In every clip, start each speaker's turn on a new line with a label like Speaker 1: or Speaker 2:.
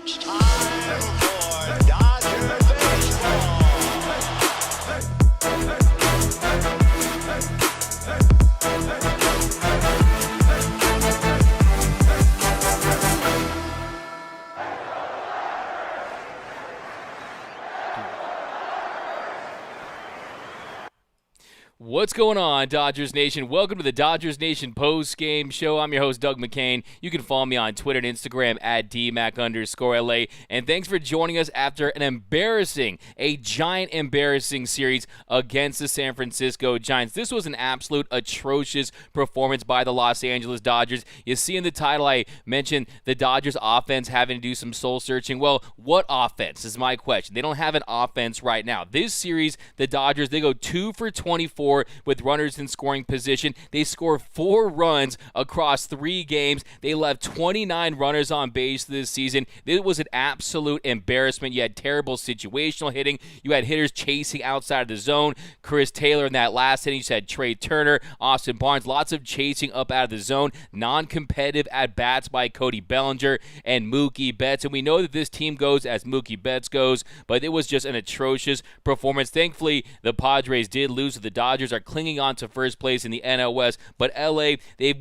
Speaker 1: It's time for Dodger baseball.
Speaker 2: What's going on, Dodgers Nation? Welcome to the Dodgers Nation Postgame Show. I'm your host, Doug McCain. You can follow me on Twitter and Instagram at DMac_LA. And thanks for joining us after a giant embarrassing series against the San Francisco Giants. This was an absolute atrocious performance by the Los Angeles Dodgers. You see in the title, I mentioned the Dodgers offense having to do some soul searching. Well, what offense is my question? They don't have an offense right now. This series, the Dodgers, they go 2 for 24 with runners in scoring position. They score 4 runs across 3 games. They left 29 runners on base this season. It was an absolute embarrassment. You had terrible situational hitting. You had hitters chasing outside of the zone. Chris Taylor in that last inning. You had Trey Turner, Austin Barnes, lots of chasing up out of the zone. Non-competitive at-bats by Cody Bellinger and Mookie Betts. And we know that this team goes as Mookie Betts goes, but it was just an atrocious performance. Thankfully, the Padres did lose to the Dodgers, are clinging on to first place in the NL West, but LA, they've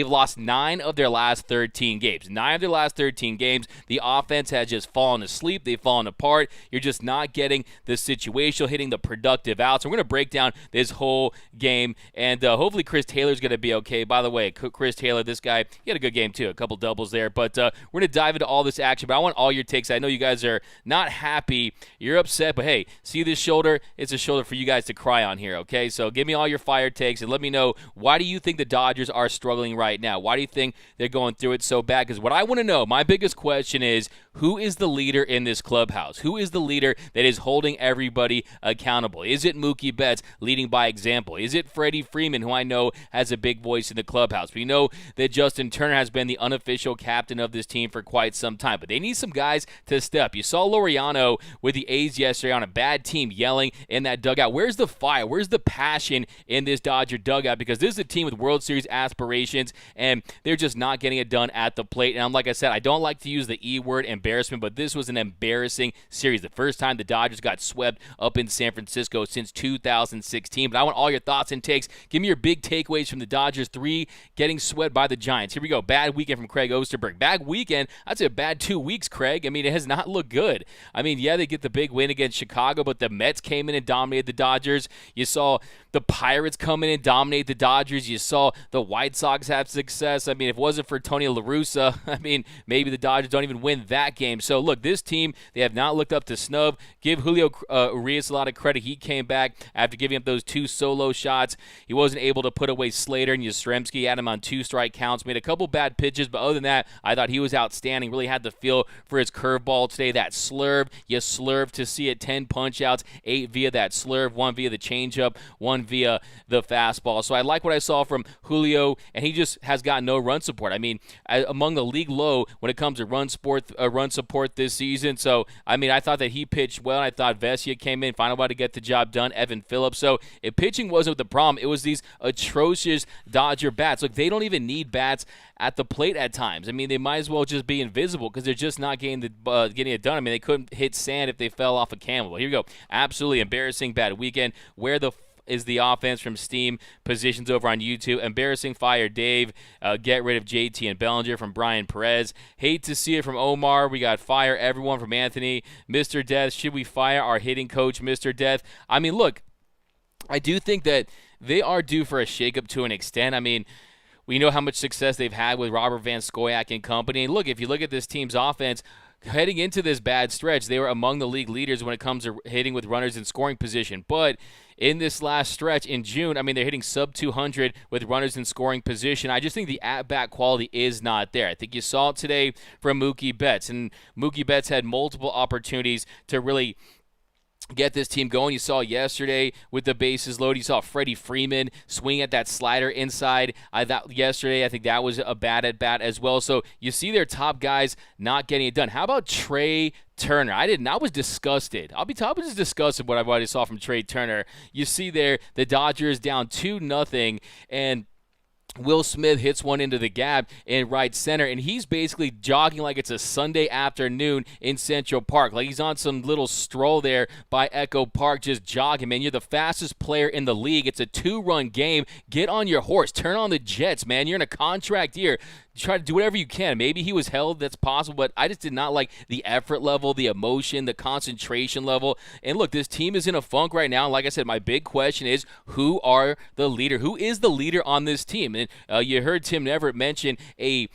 Speaker 2: lost 9 of their last 13 games. 9 of their last 13 games, the offense has just fallen asleep. They've fallen apart. You're just not getting the situational hitting, the productive outs. So we're going to break down this whole game, and hopefully Chris Taylor's going to be okay. By the way, Chris Taylor, this guy, he had a good game too, a couple doubles there, but we're going to dive into all this action, but I want all your takes. I know you guys are not happy. You're upset, but hey, see this shoulder? It's a shoulder for you guys to cry on here, okay? So give me all your fire takes and let me know, why do you think the Dodgers are struggling right now? Why do you think they're going through it so bad? Because what I want to know, my biggest question is, who is the leader in this clubhouse? Who is the leader that is holding everybody accountable? Is it Mookie Betts leading by example? Is it Freddie Freeman, who I know has a big voice in the clubhouse? We know that Justin Turner has been the unofficial captain of this team for quite some time, but they need some guys to step. You saw Laureano with the A's yesterday on a bad team yelling in that dugout. Where's the fire? Where's the passion in this Dodger dugout? Because this is a team with World Series aspirations, and they're just not getting it done at the plate. And like I said, I don't like to use the E word, embarrassment, but this was an embarrassing series. The first time the Dodgers got swept up in San Francisco since 2016. But I want all your thoughts and takes. Give me your big takeaways from the Dodgers 3 getting swept by the Giants. Here we go. Bad weekend from Craig Osterberg. Bad weekend? I'd say a bad 2 weeks, Craig. I mean, it has not looked good. I mean, yeah, they get the big win against Chicago, but the Mets came in and dominated the Dodgers. You saw the Pirates come in and dominate the Dodgers. You saw the White Sox have success. I mean, if it wasn't for Tony La Russa, I mean, maybe the Dodgers don't even win that game. So, look, this team, they have not looked up to snub. Give Julio Urias a lot of credit. He came back after giving up those 2 solo shots. He wasn't able to put away Slater and Yastrzemski. Had him on 2 strike counts. Made a couple bad pitches, but other than that, I thought he was outstanding. Really had the feel for his curveball today. That slurve, you slurve to see it. 10 punch-outs, 8 via that slurve, 1 via the changeup, 1 via the fastball. So I like what I saw from Julio, and he just has got no run support. I mean, among the league low when it comes to run support this season. So, I mean, I thought that he pitched well. I thought Vesia came in, found a way to get the job done. Evan Phillips. So if pitching wasn't the problem, it was these atrocious Dodger bats. Look, they don't even need bats at the plate at times. I mean, they might as well just be invisible because they're just not getting it done. I mean, they couldn't hit sand if they fell off a camel. Well, here we go. Absolutely embarrassing bad weekend. Where the is the offense from Steam Positions over on YouTube? Embarrassing, fire Dave. Get rid of JT and Bellinger from Brian Perez. Hate to see it from Omar. We got fire everyone from Anthony. Mr. Death, should we fire our hitting coach, Mr. Death? I mean, look, I do think that they are due for a shakeup to an extent. I mean, we know how much success they've had with Robert Van Scoyoc and company. And look, if you look at this team's offense, heading into this bad stretch, they were among the league leaders when it comes to hitting with runners in scoring position. But in this last stretch in June, I mean, they're hitting sub 200 with runners in scoring position. I just think the at-bat quality is not there. I think you saw it today from Mookie Betts, and Mookie Betts had multiple opportunities to really get this team going. You saw yesterday with the bases loaded. You saw Freddie Freeman swing at that slider inside. I think that was a bad at bat as well. So you see their top guys not getting it done. How about Trey Turner? I was disgusted. I was just disgusted what I saw from Trey Turner. You see there the Dodgers down 2-0, and Will Smith hits one into the gap in right center, and he's basically jogging like it's a Sunday afternoon in Central Park. Like he's on some little stroll there by Echo Park just jogging, man. You're the fastest player in the league. It's a 2-run game. Get on your horse. Turn on the Jets, man. You're in a contract year. Try to do whatever you can. Maybe he was held. That's possible, but I just did not like the effort level, the emotion, the concentration level. And look, this team is in a funk right now. Like I said, my big question is who are the leader? Who is the leader on this team? And you heard Tim Everett mention a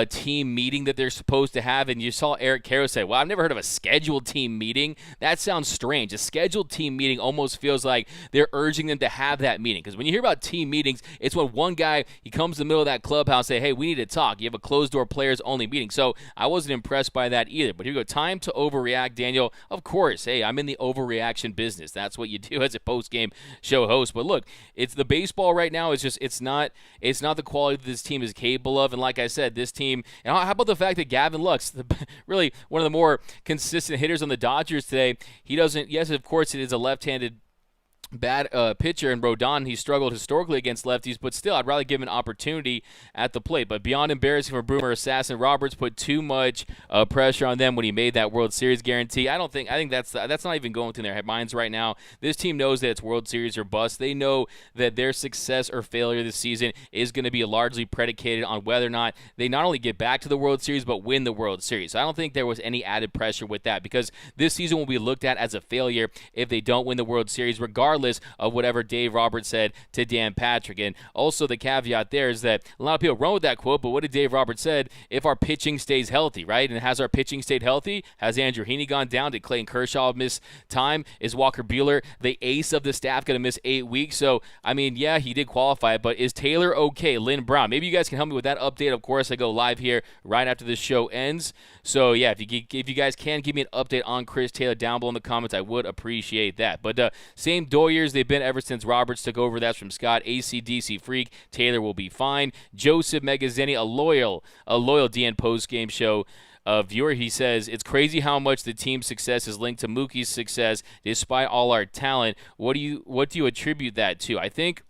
Speaker 2: team meeting that they're supposed to have, and you saw Eric Caro say, well, I've never heard of a scheduled team meeting. That sounds strange. A scheduled team meeting almost feels like they're urging them to have that meeting. Because when you hear about team meetings, it's when one guy, he comes in the middle of that clubhouse and say, hey, we need to talk. You have a closed-door players-only meeting. So I wasn't impressed by that either. But here we go. Time to overreact, Daniel. Of course, hey, I'm in the overreaction business. That's what you do as a post-game show host. But look, it's the baseball right now. It's not the quality that this team is capable of. And like I said, this team, and how about the fact that Gavin Lux, really one of the more consistent hitters on the Dodgers today, he doesn't, yes, of course, it is a left-handed bad pitcher, and Rodon, he struggled historically against lefties, but still, I'd rather give him an opportunity at the plate. But beyond embarrassing for Boomer Assassin, Roberts put too much pressure on them when he made that World Series guarantee. I think that's not even going through their minds right now. This team knows that it's World Series or bust. They know that their success or failure this season is going to be largely predicated on whether or not they not only get back to the World Series, but win the World Series. So I don't think there was any added pressure with that, because this season will be looked at as a failure if they don't win the World Series, regardless of whatever Dave Roberts said to Dan Patrick. And also the caveat there is that a lot of people run with that quote, but what did Dave Roberts said? If our pitching stays healthy, right? And has our pitching stayed healthy? Has Andrew Heaney gone down? Did Clayton Kershaw miss time? Is Walker Buehler, the ace of the staff, going to miss 8 weeks? So, I mean, yeah, he did qualify, but is Taylor okay? Lynn Brown. Maybe you guys can help me with that update. Of course, I go live here right after this show ends. So, yeah, if you guys can give me an update on Chris Taylor down below in the comments, I would appreciate that. But same Doyers they've been ever since Roberts took over. That's from Scott. ACDC Freak. Taylor will be fine. Joseph Megazzini, a loyal DN post-game show viewer. He says, it's crazy how much the team's success is linked to Mookie's success despite all our talent. What do you attribute that to? I think,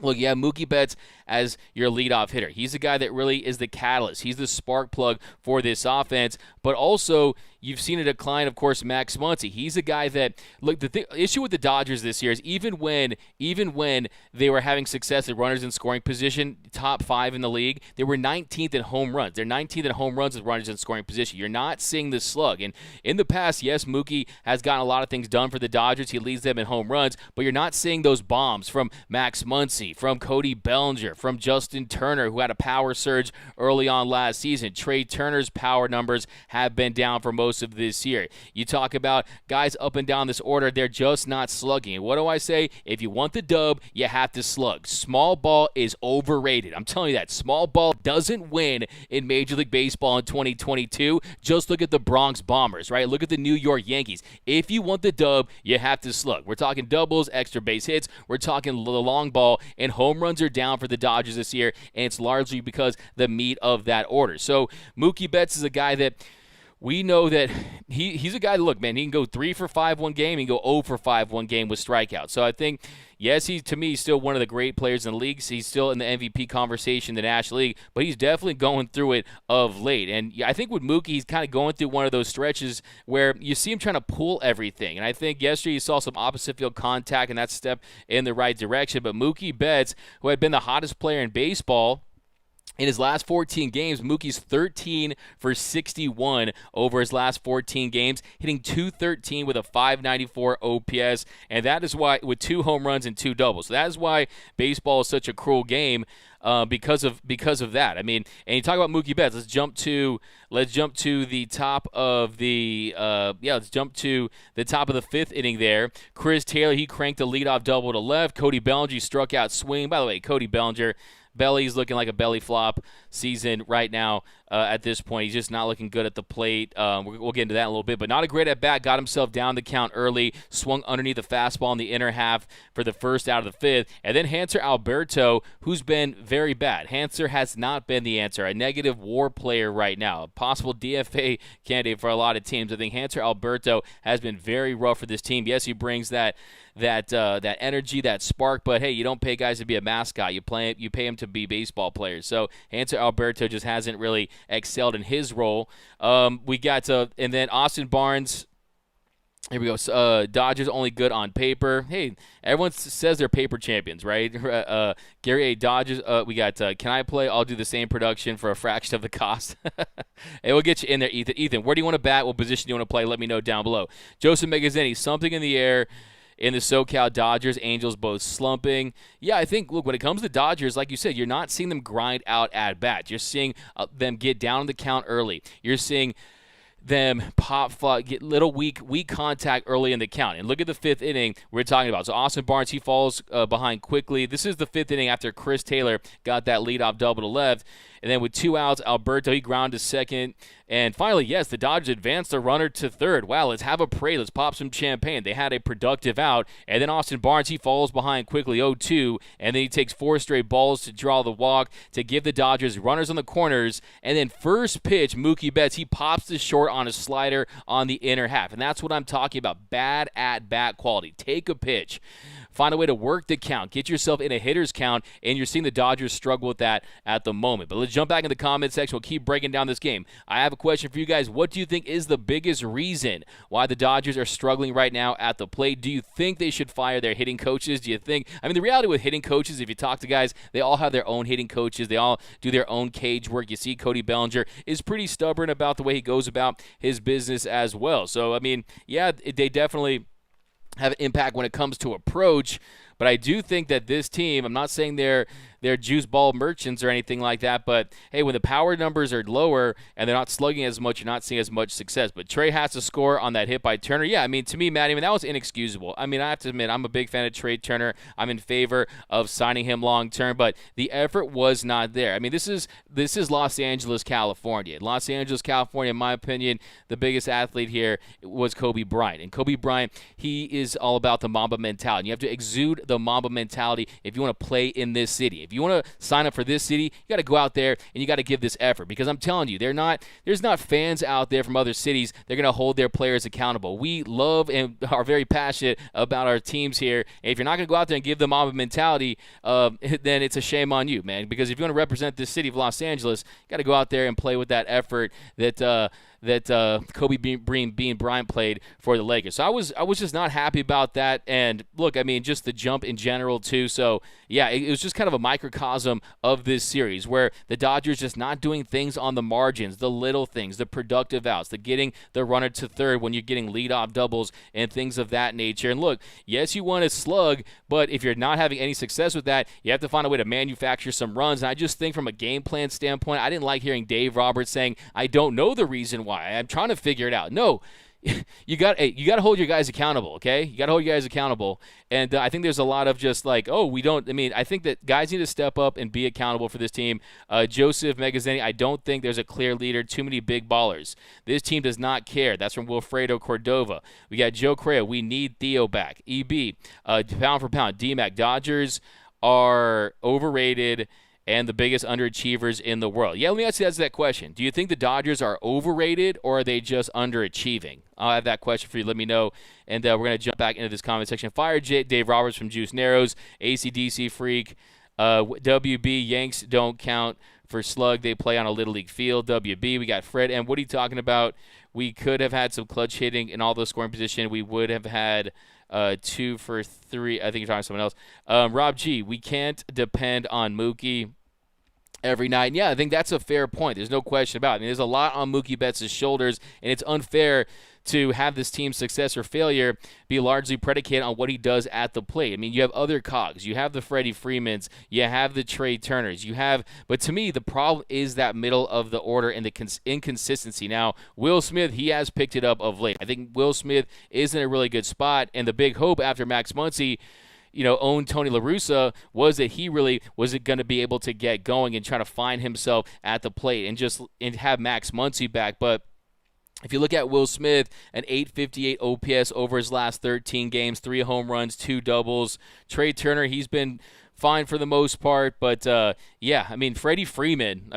Speaker 2: look, you have Mookie Betts as your leadoff hitter. He's the guy that really is the catalyst. He's the spark plug for this offense. But also, you've seen a decline, of course, Max Muncy. He's a guy that, look, the issue with the Dodgers this year is even when they were having success at runners in scoring position, top 5 in the league, they were 19th in home runs. They're 19th in home runs with runners in scoring position. You're not seeing the slug. And in the past, yes, Mookie has gotten a lot of things done for the Dodgers. He leads them in home runs, but you're not seeing those bombs from Max Muncy, from Cody Bellinger, from Justin Turner, who had a power surge early on last season. Trey Turner's power numbers have been down for most of this year. You talk about guys up and down this order, they're just not slugging. And what do I say? If you want the dub, you have to slug. Small ball is overrated. I'm telling you that. Small ball doesn't win in Major League Baseball in 2022. Just look at the Bronx Bombers, right? Look at the New York Yankees. If you want the dub, you have to slug. We're talking doubles, extra base hits. We're talking the long ball, and home runs are down for the Dodgers this year, and it's largely because the meat of that order. So Mookie Betts is a guy that we know that he's a guy, look, man, he can go 3 for 5 one game, he can go 0 for 5 one game with strikeouts. So I think, yes, to me, he's still one of the great players in the league. He's still in the MVP conversation in the National League, but he's definitely going through it of late. And I think with Mookie, he's kind of going through one of those stretches where you see him trying to pull everything. And I think yesterday you saw some opposite field contact, and that's a step in the right direction. But Mookie Betts, who had been the hottest player in baseball, in his last 14 games, Mookie's 13 for 61 over his last 14 games, hitting .213 with a .594 OPS, and that is why, with 2 home runs and 2 doubles. So that is why baseball is such a cruel game. Because of that. I mean, and you talk about Mookie Betts. Let's jump to the top of the let's jump to the top of the 5th inning there. Chris Taylor, he cranked a leadoff double to left. Cody Bellinger struck out swing. By the way, Cody Bellinger, belly's looking like a belly flop season right now at this point. He's just not looking good at the plate. We'll get into that in a little bit, but not a great at-bat. Got himself down the count early, swung underneath the fastball in the inner half for the first out of the fifth, and then Hanser Alberto, who's been very bad. Hanser has not been the answer. A negative WAR player right now, a possible DFA candidate for a lot of teams. I think Hanser Alberto has been very rough for this team. Yes, he brings that energy, that spark, but hey, you don't pay guys to be a mascot. You pay them to be baseball players. So Hanser Alberto just hasn't really excelled in his role. We got and then Austin Barnes. Here we go. Dodgers only good on paper. Hey, everyone says they're paper champions, right? Gary A. Dodgers. We got Can I Play? I'll do the same production for a fraction of the cost. Hey, we'll get you in there, Ethan. Ethan, where do you want to bat? What position do you want to play? Let me know down below. Joseph Megazzini, something in the air in the SoCal Dodgers, Angels both slumping. Yeah, I think, look, when it comes to Dodgers, like you said, you're not seeing them grind out at-bats. You're seeing them get down the count early. You're seeing them get little weak contact early in the count. And look at the fifth inning we're talking about. So Austin Barnes, he falls behind quickly. This is the fifth inning after Chris Taylor got that leadoff double to left. And then with 2 outs, Alberto, he ground to second. And finally, yes, the Dodgers advanced the runner to third. Wow, let's have a parade. Let's pop some champagne. They had a productive out. And then Austin Barnes, he falls behind quickly, 0-2. And then he takes 4 straight balls to draw the walk to give the Dodgers runners on the corners. And then first pitch, Mookie Betts, he pops the short on a slider on the inner half. And that's what I'm talking about, bad at-bat quality. Take a pitch. Find a way to work the count. Get yourself in a hitter's count, and you're seeing the Dodgers struggle with that at the moment. But let's jump back in the comment section. We'll keep breaking down this game. I have a question for you guys. What do you think is the biggest reason why the Dodgers are struggling right now at the plate? Do you think they should fire their hitting coaches? Do you think – I mean, the reality with hitting coaches, if you talk to guys, they all have their own hitting coaches. They all do their own cage work. You see Cody Bellinger is pretty stubborn about the way he goes about his business as well. So, I mean, yeah, they definitely – have an impact when it comes to approach, but I do think that this team, I'm not saying they're juice ball merchants or anything like that, but hey, when the power numbers are lower and they're not slugging as much, you're not seeing as much success. But Trey has to score on that hit by Turner. Yeah, I mean, to me, Matt, that was inexcusable. I mean, I have to admit, I'm a big fan of Trey Turner. I'm in favor of signing him long term, but the effort was not there. I mean, this is Los Angeles, California. Los Angeles, California, in my opinion, the biggest athlete here was Kobe Bryant. And Kobe Bryant, he is all about the Mamba mentality. You have to exude the Mamba mentality if you want to play in this city. If you want to sign up for this city, you got to go out there and you got to give this effort, because I'm telling you, there's not fans out there from other cities. They're going to hold their players accountable. We love and are very passionate about our teams here. And if you're not going to go out there and give them Mamba mentality, then it's a shame on you, man, because if you want to represent this city of Los Angeles, you got to go out there and play with that effort that Kobe Bean Bryant played for the Lakers. So I was just not happy about that. And look, I mean, just the jump in general too. So yeah, it was just kind of a microcosm of this series where the Dodgers just not doing things on the margins, the little things, the productive outs, the getting the runner to third when you're getting leadoff doubles and things of that nature. And look, yes, you want to slug, but if you're not having any success with that, you have to find a way to manufacture some runs. And I just think from a game plan standpoint, I didn't like hearing Dave Roberts saying, I don't know the reason why. I'm trying to figure it out. No, you got to hold your guys accountable, okay? You got to hold your guys accountable. And I think there's a lot of just like, I think that guys need to step up and be accountable for this team. Joseph Megazzini, I don't think there's a clear leader, too many big ballers. This team does not care. That's from Wilfredo Cordova. We got Joe Correa. We need Theo back. EB, pound for pound, DMAC. Dodgers are overrated and the biggest underachievers in the world. Yeah, let me ask you that question. Do you think the Dodgers are overrated or are they just underachieving? I'll have that question for you. Let me know. And we're going to jump back into this comment section. Fire Dave Roberts from Juice Narrows, ACDC Freak, WB, Yanks don't count for slug. They play on a Little League field. WB, we got Fred. And what are you talking about? We could have had some clutch hitting in all those scoring position. We would have had 2 for 3. I think you're talking to someone else. Rob G, we can't depend on Mookie every night. And yeah, I think that's a fair point. There's no question about it. I mean, there's a lot on Mookie Betts' shoulders, and it's unfair to have this team's success or failure be largely predicated on what he does at the plate. I mean, you have other cogs. You have the Freddie Freemans. You have the Trey Turners. But to me, the problem is that middle of the order and the inconsistency. Now, Will Smith, he has picked it up of late. I think Will Smith is in a really good spot, and the big hope after Max Muncy, owned Tony La Russa was that he really wasn't going to be able to get going and try to find himself at the plate and have Max Muncy back. But if you look at Will Smith, an 858 OPS over his last 13 games, 3 home runs, 2 doubles. Trey Turner, he's been fine for the most part, but Freddie Freeman.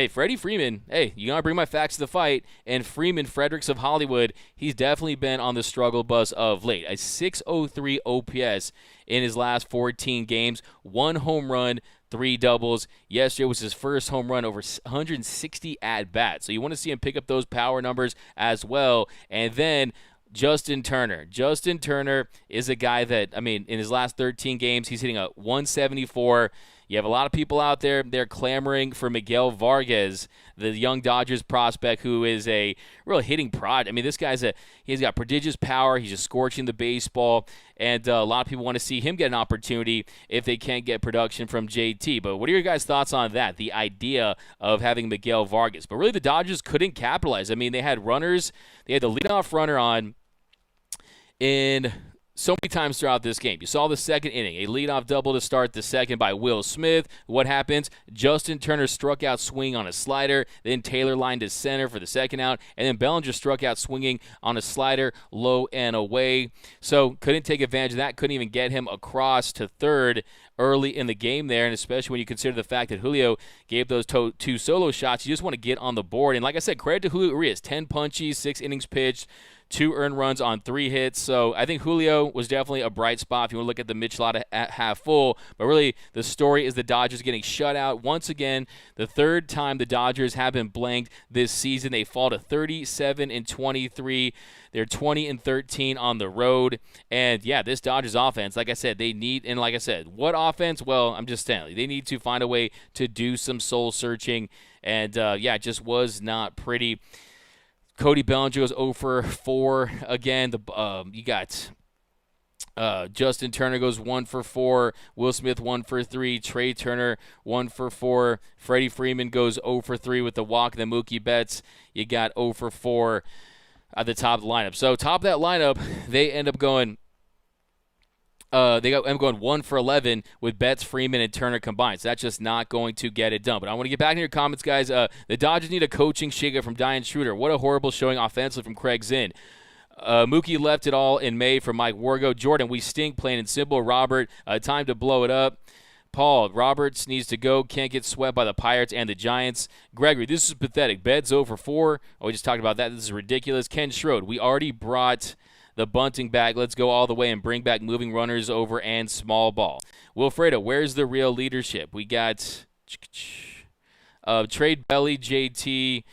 Speaker 2: Freddie Freeman, you gotta bring my facts to the fight. And Freeman, Fredericks of Hollywood, he's definitely been on the struggle bus of late. A 603 OPS in his last 14 games, 1 home run, 3 doubles. Yesterday was his first home run over 160 at-bats. So you want to see him pick up those power numbers as well. And then Justin Turner. Justin Turner is a guy that, in his last 13 games, he's hitting a 174. You have a lot of people out there, they're clamoring for Miguel Vargas, the young Dodgers prospect who is a real hitting prod. This guy's he's got prodigious power. He's just scorching the baseball, and a lot of people want to see him get an opportunity if they can't get production from JT. But what are your guys' thoughts on that, the idea of having Miguel Vargas? But really, the Dodgers couldn't capitalize. They had runners. They had the leadoff runner on in so many times throughout this game. You saw the second inning, a leadoff double to start the second by Will Smith. What happens? Justin Turner struck out swinging on a slider, then Taylor lined to center for the second out, and then Bellinger struck out swinging on a slider low and away. So couldn't take advantage of that, couldn't even get him across to third early in the game there, and especially when you consider the fact that Julio gave those 2 solo shots. You just want to get on the board. And like I said, credit to Julio Urias, 10 punchies, 6 innings pitched, 2 earned runs on 3 hits. So I think Julio was definitely a bright spot if you want to look at the Michelada at half full. But really, the story is the Dodgers getting shut out once again. The third time the Dodgers have been blanked this season. They fall to 37-23. They're 20-13 on the road. And this Dodgers offense, like I said, they need, and like I said, what offense? Well, I'm just telling you, they need to find a way to do some soul searching. And it just was not pretty. Cody Bellinger goes 0 for 4 again. You got Justin Turner goes 1 for 4. Will Smith 1 for 3. Trey Turner 1 for 4. Freddie Freeman goes 0 for 3 with the walk. Then Mookie Betts, you got 0 for 4 at the top of the lineup. So top of that lineup, they end up going. I'm going 1 for 11 with Betts, Freeman, and Turner combined. So that's just not going to get it done. But I want to get back in your comments, guys. The Dodgers need a coaching shakeup from Diane Schroeder. What a horrible showing offensively from Craig Zinn. Mookie left it all in May for Mike Wargo. Jordan, we stink, plain and simple. Robert, time to blow it up. Paul, Roberts needs to go. Can't get swept by the Pirates and the Giants. Gregory, this is pathetic. Betts 0 for 4. Oh, we just talked about that. This is ridiculous. Ken Schroed, we already brought the bunting back. Let's go all the way and bring back moving runners over and small ball. Wilfredo, where's the real leadership? We got trade Belly, JT.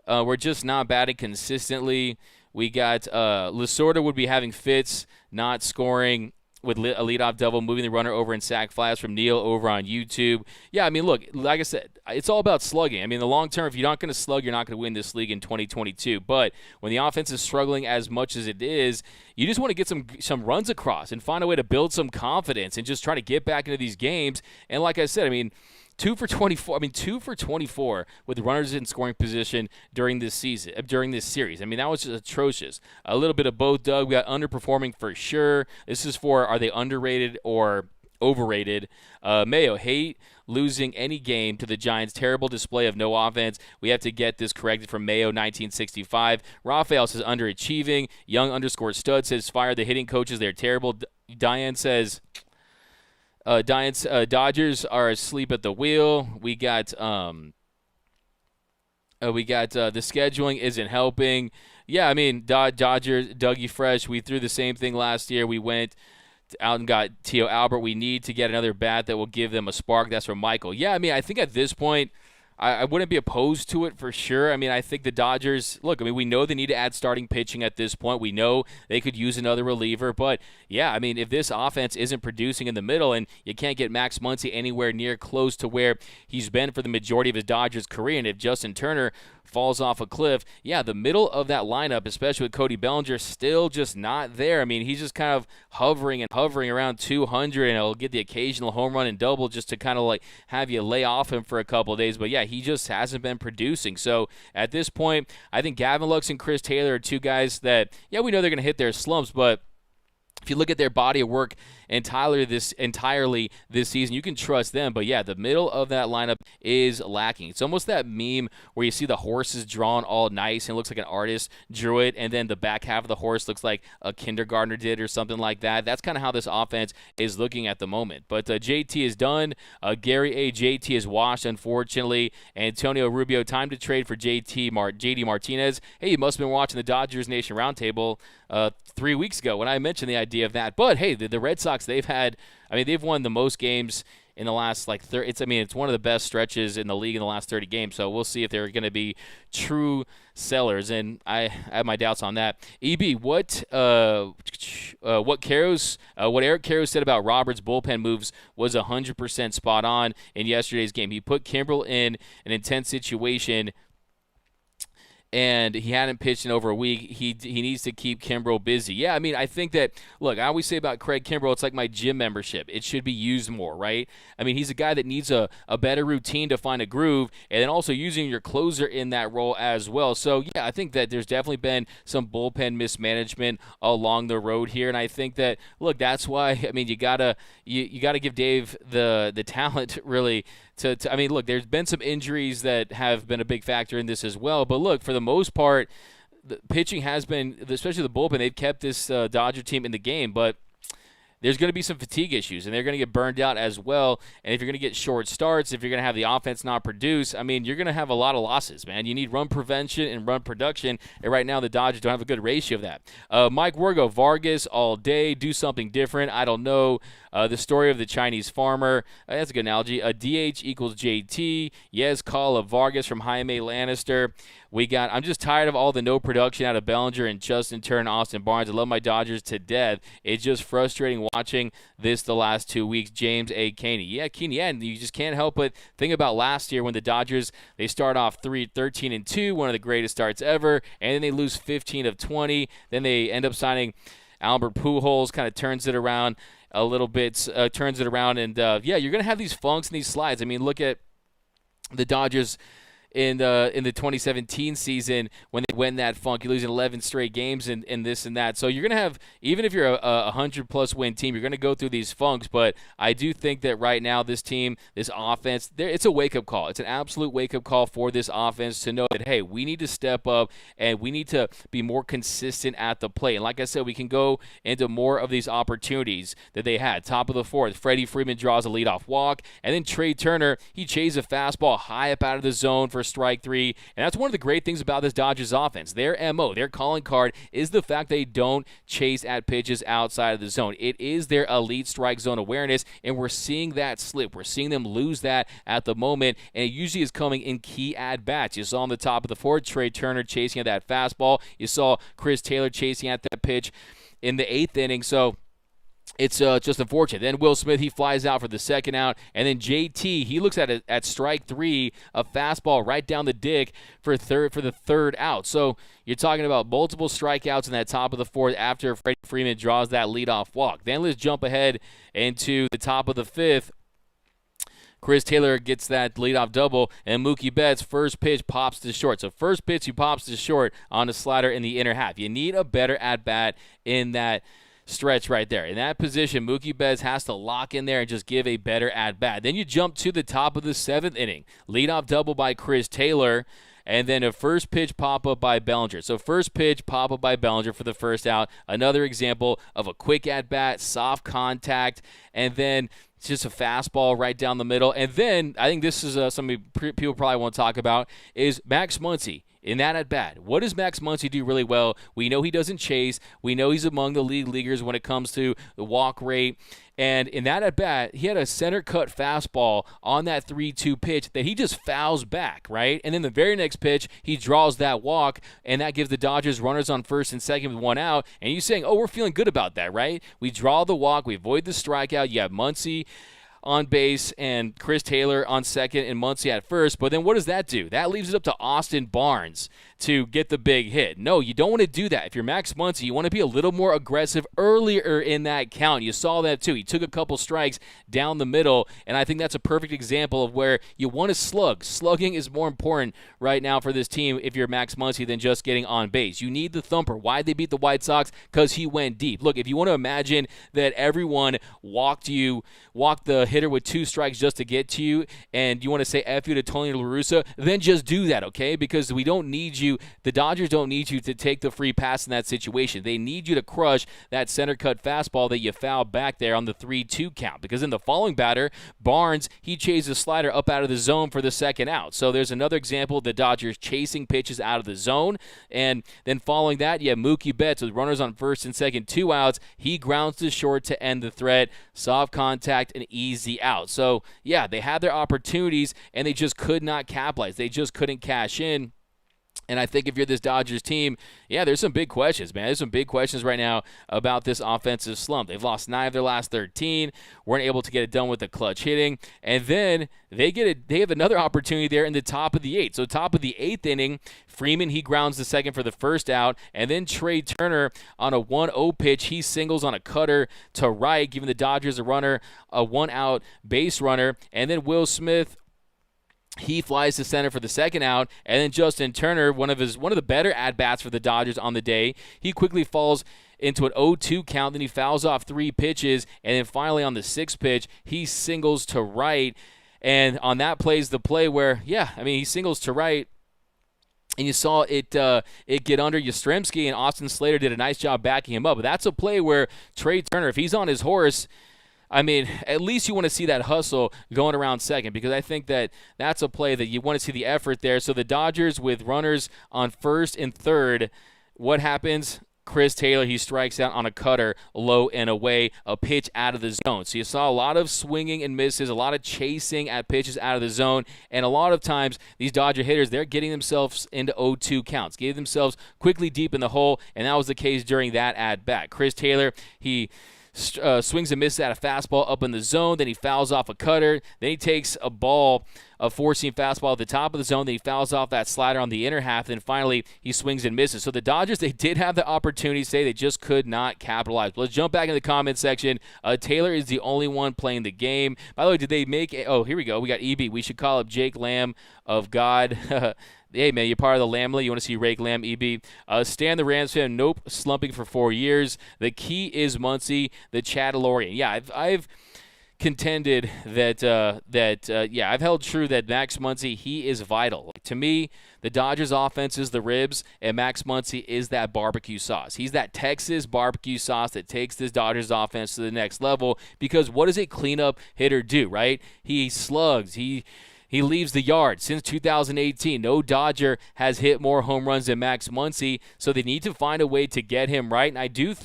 Speaker 2: We're just not batting consistently. We got Lasorda would be having fits, not scoring with a leadoff double, moving the runner over in sac flies from Neil over on YouTube. Yeah, look, like I said, it's all about slugging. The long term, if you're not going to slug, you're not going to win this league in 2022. But when the offense is struggling as much as it is, you just want to get some runs across and find a way to build some confidence and just try to get back into these games. And like I said, 2 for 24. 2 for 24 with runners in scoring position during this series. That was just atrocious. A little bit of both, Doug. We got underperforming for sure. This is for, are they underrated or overrated? Mayo, hate losing any game to the Giants. Terrible display of no offense. We have to get this corrected from Mayo 1965. Raphael says underachieving. Young _ stud says fire the hitting coaches. They're terrible. Diane says Dodgers are asleep at the wheel. We got the scheduling isn't helping. Yeah, Dodgers, Dougie Fresh, we threw the same thing last year. We went out and got Tio Albert. We need to get another bat that will give them a spark. That's from Michael. Yeah, I think at this point, I wouldn't be opposed to it for sure. I think the Dodgers, look, we know they need to add starting pitching at this point. We know they could use another reliever. But, yeah, if this offense isn't producing in the middle and you can't get Max Muncy anywhere near close to where he's been for the majority of his Dodgers career, and if Justin Turner falls off a cliff, yeah, the middle of that lineup, especially with Cody Bellinger, still just not there. He's just kind of hovering around 200, and he'll get the occasional home run and double just to kind of have you lay off him for a couple of days. But yeah, he just hasn't been producing. So at this point, I think Gavin Lux and Chris Taylor are two guys that, yeah, we know they're going to hit their slumps, but if you look at their body of work entirely this season, you can trust them. But yeah, the middle of that lineup is lacking. It's almost that meme where you see the horses drawn all nice and it looks like an artist drew it, and then the back half of the horse looks like a kindergartner did or something like that. That's kind of how this offense is looking at the moment. But JT is done. Gary A. JT is washed, unfortunately. Antonio Rubio, time to trade for JD Martinez. Hey, you must have been watching the Dodgers Nation Roundtable 3 weeks ago when I mentioned the idea of that. But hey, the Red Sox, they've won the most games in the last it's one of the best stretches in the league in the last 30 games. So we'll see if they're going to be true sellers, and I have my doubts on that. EB, what Eric Karros said about Roberts' bullpen moves was 100% spot on in yesterday's game. He put Kimbrel in an intense situation, and he hadn't pitched in over a week. He needs to keep Kimbrel busy. Yeah, I think that, look, I always say about Craig Kimbrel, it's like my gym membership. It should be used more, right? He's a guy that needs a better routine to find a groove, and then also using your closer in that role as well. So, yeah, I think that there's definitely been some bullpen mismanagement along the road here, and I think that, look, that's why, you gotta give Dave the talent, really, look, there's been some injuries that have been a big factor in this as well. But look, for the most part, the pitching has been, especially the bullpen, they've kept this Dodger team in the game. But there's going to be some fatigue issues, and they're going to get burned out as well. And if you're going to get short starts, if you're going to have the offense not produce, you're going to have a lot of losses, man. You need run prevention and run production, and right now the Dodgers don't have a good ratio of that. Mike Wergo, Vargas all day, do something different. I don't know. The story of the Chinese farmer, that's a good analogy. DH equals JT. Yes, call of Vargas from Jaime Lannister. I'm just tired of all the no production out of Bellinger and Justin Turner and Austin Barnes. I love my Dodgers to death. It's just frustrating watching this the last 2 weeks. James A. Caney. Yeah, Caney, and you just can't help but think about last year when the Dodgers, they start off 13-2, one of the greatest starts ever, and then they lose 15 of 20. Then they end up signing Albert Pujols, kind of turns it around a little bit, and you're going to have these funks and these slides. Look at the Dodgers in the 2017 season when they went that funk. You're losing 11 straight games and this and that. So you're going to have, even if you're a 100-plus win team, you're going to go through these funks. But I do think that right now this team, this offense, it's a wake-up call. It's an absolute wake-up call for this offense to know that, hey, we need to step up and we need to be more consistent at the plate. And like I said, we can go into more of these opportunities that they had. Top of the fourth, Freddie Freeman draws a leadoff walk. And then Trey Turner, he chases a fastball high up out of the zone for strike three. And that's one of the great things about this Dodgers offense. Their MO, their calling card, is the fact they don't chase at pitches outside of the zone. It is their elite strike zone awareness, and we're seeing that slip. We're seeing them lose that at the moment, and it usually is coming in key at-bats. You saw on the top of the fourth, Trey Turner chasing at that fastball. You saw Chris Taylor chasing at that pitch in the eighth inning. So it's just unfortunate. Then Will Smith, he flies out for the second out. And then JT, he looks at strike three, a fastball right down the dick for the third out. So you're talking about multiple strikeouts in that top of the fourth after Freddie Freeman draws that leadoff walk. Then let's jump ahead into the top of the fifth. Chris Taylor gets that leadoff double, and Mookie Betts' first pitch pops to short. So first pitch, he pops to short on a slider in the inner half. You need a better at-bat in that stretch right there. In that position, Mookie Betts has to lock in there and just give a better at-bat. Then you jump to the top of the seventh inning. Leadoff double by Chris Taylor, and then a first pitch pop-up by Bellinger. So first pitch pop-up by Bellinger for the first out. Another example of a quick at-bat, soft contact, and then it's just a fastball right down the middle. And then, I think this is something people probably want to talk about, is Max Muncy. In that at-bat, what does Max Muncy do really well? We know he doesn't chase. We know he's among the league leaguers when it comes to the walk rate. And in that at-bat, he had a center-cut fastball on that 3-2 pitch that he just fouls back, right? And then the very next pitch, he draws that walk, and that gives the Dodgers runners on first and second with one out. And you're saying, oh, we're feeling good about that, right? We draw the walk. We avoid the strikeout. You have Muncy on base and Chris Taylor on second and Muncy at first. But then what does that do? That leaves it up to Austin Barnes to get the big hit. No, you don't want to do that. If you're Max Muncy, you want to be a little more aggressive earlier in that count. You saw that too. He took a couple strikes down the middle, and I think that's a perfect example of where you want to slug. Slugging is more important right now for this team if you're Max Muncy than just getting on base. You need the thumper. Why'd they beat the White Sox? Because he went deep. Look, if you want to imagine that everyone walked the hitter with 2 strikes just to get to you, and you want to say F you to Tony La Russa, then just do that, okay? Because we don't need you. The Dodgers don't need you to take the free pass in that situation. They need you to crush that center cut fastball that you fouled back there on the 3-2 count. Because in the following batter, Barnes, he chased a slider up out of the zone for the second out. So there's another example of the Dodgers chasing pitches out of the zone. And then following that, you have Mookie Betts with runners on first and second, 2 outs. He grounds to short to end the threat. Soft contact and easy out. So, yeah, they had their opportunities, and they just could not capitalize. They just couldn't cash in. And I think if you're this Dodgers team, yeah, there's some big questions, man. There's some big questions right now about this offensive slump. They've lost 9 of their last 13, weren't able to get it done with the clutch hitting, and then they have another opportunity there in the top of the 8th. So top of the 8th inning, Freeman, he grounds the second for the first out, and then Trey Turner on a 1-0 pitch, he singles on a cutter to right, giving the Dodgers a 1-out base runner, and then Will Smith, he flies to center for the second out, and then Justin Turner, one of the better at-bats for the Dodgers on the day, he quickly falls into an 0-2 count, then he fouls off 3 pitches, and then finally on the 6th pitch, he singles to right, and on that play is the play where, he singles to right, and you saw it get under Yastrzemski, and Austin Slater did a nice job backing him up. But that's a play where Trey Turner, if he's on his horse, at least you want to see that hustle going around second, because I think that's a play that you want to see the effort there. So the Dodgers with runners on first and third, what happens? Chris Taylor, he strikes out on a cutter low and away, a pitch out of the zone. So you saw a lot of swinging and misses, a lot of chasing at pitches out of the zone, and a lot of times these Dodger hitters, they're getting themselves into 0-2 counts, getting themselves quickly deep in the hole, and that was the case during that at-bat. Chris Taylor, he swings and misses at a fastball up in the zone, then he fouls off a cutter, then he takes a 4-seam fastball at the top of the zone, then he fouls off that slider on the inner half, then finally he swings and misses. So the Dodgers, they did have the opportunity, they just could not capitalize. Let's jump back in the comments section. Taylor is the only one playing the game. By the way, did they make here we go. We got EB. We should call up Jake Lamb of God. Hey, man, you're part of the Lamley. You want to see Rake Lamb, EB. Stan the Rams fan, nope, slumping for 4 years. The key is Muncy, the Chattelorian. Yeah, I've contended that I've held true that Max Muncy, he is vital. To me, the Dodgers offense is the ribs, and Max Muncy is that barbecue sauce. He's that Texas barbecue sauce that takes this Dodgers offense to the next level, because what does a cleanup hitter do, right? He slugs, he leaves the yard. Since 2018, no Dodger has hit more home runs than Max Muncy, so they need to find a way to get him right. And I do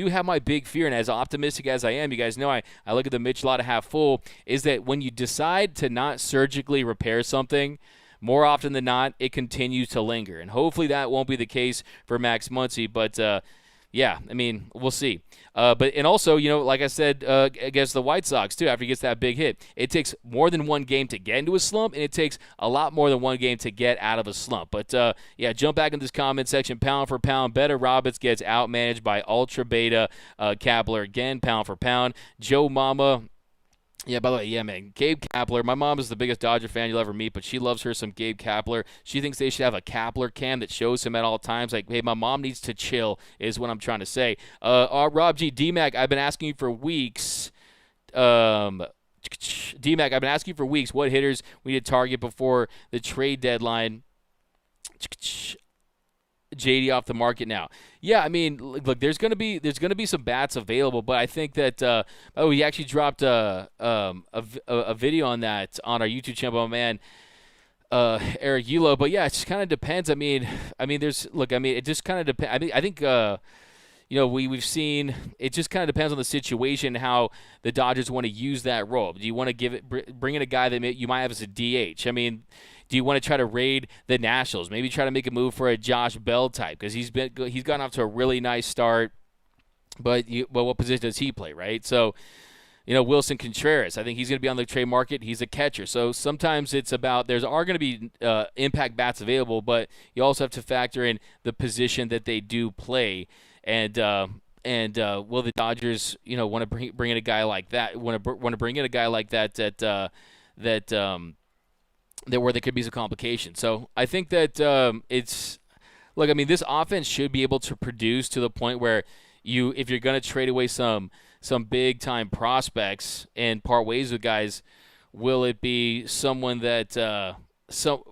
Speaker 2: have my big fear, and as optimistic as I am, you guys know I look at the Mitch Lotta half full, is that when you decide to not surgically repair something, more often than not, it continues to linger. And hopefully that won't be the case for Max Muncy, but we'll see. And also, like I said, against the White Sox, too, after he gets that big hit, it takes more than one game to get into a slump, and it takes a lot more than one game to get out of a slump. But, jump back in this comment section. Pound for pound, Better Roberts gets outmanaged by Ultra Beta Kapler again, pound for pound. Joe Mama. Yeah, by the way, man, Gabe Kapler. My mom is the biggest Dodger fan you'll ever meet, but she loves her some Gabe Kapler. She thinks they should have a Kapler cam that shows him at all times. Like, hey, my mom needs to chill is what I'm trying to say. Rob G. D-Mac, I've been asking you for weeks. D-Mac, I've been asking you for weeks what hitters we need to target before the trade deadline. JD off the market now. Yeah, look, there's gonna be some bats available, but I think that he actually dropped a video on that on our YouTube channel, man. Eric Yulo, but yeah, it just kind of depends. It just kind of depends. I think we've seen it just kind of depends on the situation, how the Dodgers want to use that role. Do you want to bring in a guy that you might have as a DH? Do you want to try to raid the Nationals? Maybe try to make a move for a Josh Bell type, because he's gotten off to a really nice start. But what position does he play, right? So Wilson Contreras. I think he's going to be on the trade market. He's a catcher. So sometimes it's about there are going to be impact bats available, but you also have to factor in the position that they do play. And will the Dodgers, want to bring in a guy like that? Want to bring in a guy like that where there could be some complications. So I think that it's look. I mean, this offense should be able to produce to the point where if you're going to trade away some big time prospects and part ways with guys, will it be someone that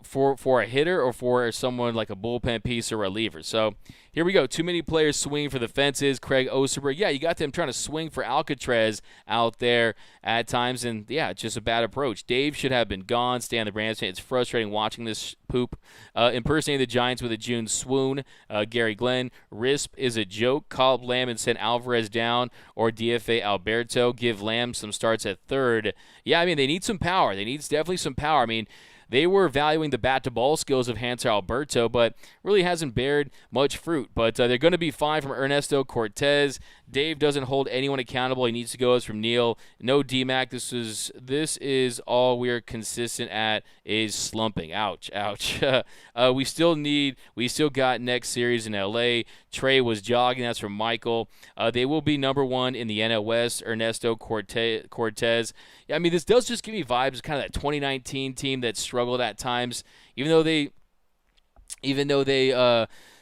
Speaker 2: for a hitter or for someone like a bullpen piece or reliever? So here we go. Too many players swinging for the fences. Craig Osterberg. Yeah, you got them trying to swing for Alcatraz out there at times, and yeah, it's just a bad approach. Dave should have been gone. Stay on the Rams. It's frustrating watching this poop. Impersonating the Giants with a June swoon. Gary Glenn. RISP is a joke. Call up Lamb and send Alvarez down, or DFA Alberto. Give Lamb some starts at third. Yeah, I mean, they need some power. They need definitely some power. I mean, they were valuing the bat-to-ball skills of Hanser Alberto, but really hasn't bared much fruit. But they're going to be fine from Ernesto Cortez. Dave doesn't hold anyone accountable. He needs to go as from Neil. No DMAC. This is all we're consistent at is slumping. Ouch. We still got next series in LA. Trey was jogging. That's from Michael. They will be number one in the NL West. Ernesto Cortez. Yeah, I mean, this does just give me vibes of kind of that 2019 team that struggled at times, even though they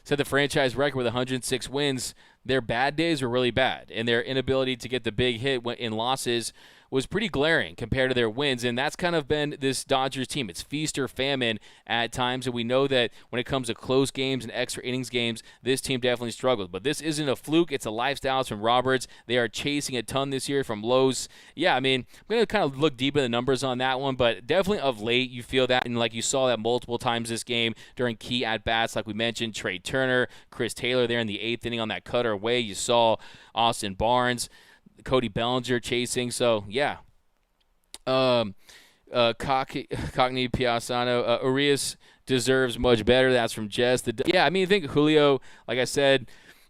Speaker 2: set the franchise record with 106 wins. Their bad days were really bad, and their inability to get the big hit in losses was pretty glaring compared to their wins, and that's kind of been this Dodgers team. It's feast or famine at times, and we know that when it comes to close games and extra innings games, this team definitely struggles. But this isn't a fluke. It's a lifestyle. It's from Roberts. They are chasing a ton this year from Lowe's. Yeah, I mean, I'm going to kind of look deep in the numbers on that one, but definitely of late you feel that, and like you saw that multiple times this game during key at-bats, like we mentioned, Trey Turner, Chris Taylor there in the 8th inning on that cutter away. You saw Austin Barnes, Cody Bellinger chasing. So, yeah. Cockney Piassano. Urias deserves much better. That's from Jess. I mean, I think Julio, like I said,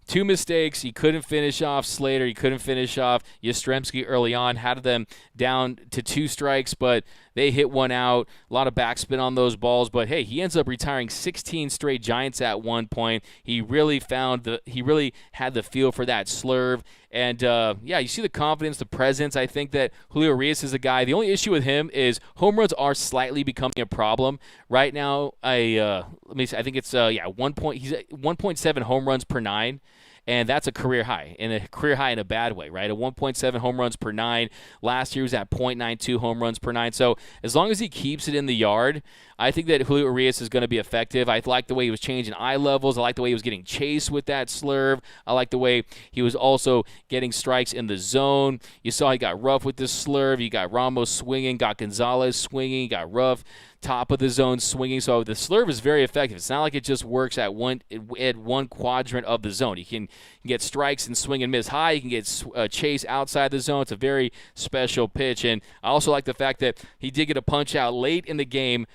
Speaker 2: 2 mistakes. He couldn't finish off Slater. He couldn't finish off Yastrzemski early on. Had them down to 2 strikes, but they hit one out. A lot of backspin on those balls. But, hey, he ends up retiring 16 straight Giants at one point. He really had the feel for that slurve. And, you see the confidence, the presence. I think that Julio Urias is a guy. The only issue with him is home runs are slightly becoming a problem. Right now, I think it's, he's at 1.7 home runs per 9. And that's a career high in a bad way, right? A 1.7 home runs per 9. Last year was at 0.92 home runs per 9. So as long as he keeps it in the yard, I think that Julio Urias is going to be effective. I like the way he was changing eye levels. I like the way he was getting chased with that slurve. I like the way he was also getting strikes in the zone. You saw he got rough with this slurve. You got Ramos swinging, got Gonzalez swinging, got rough. Top of the zone swinging. So the slurve is very effective. It's not like it just works at one quadrant of the zone. You can get strikes and swing and miss high. You can get chase outside the zone. It's a very special pitch. And I also like the fact that he did get a punch out late in the game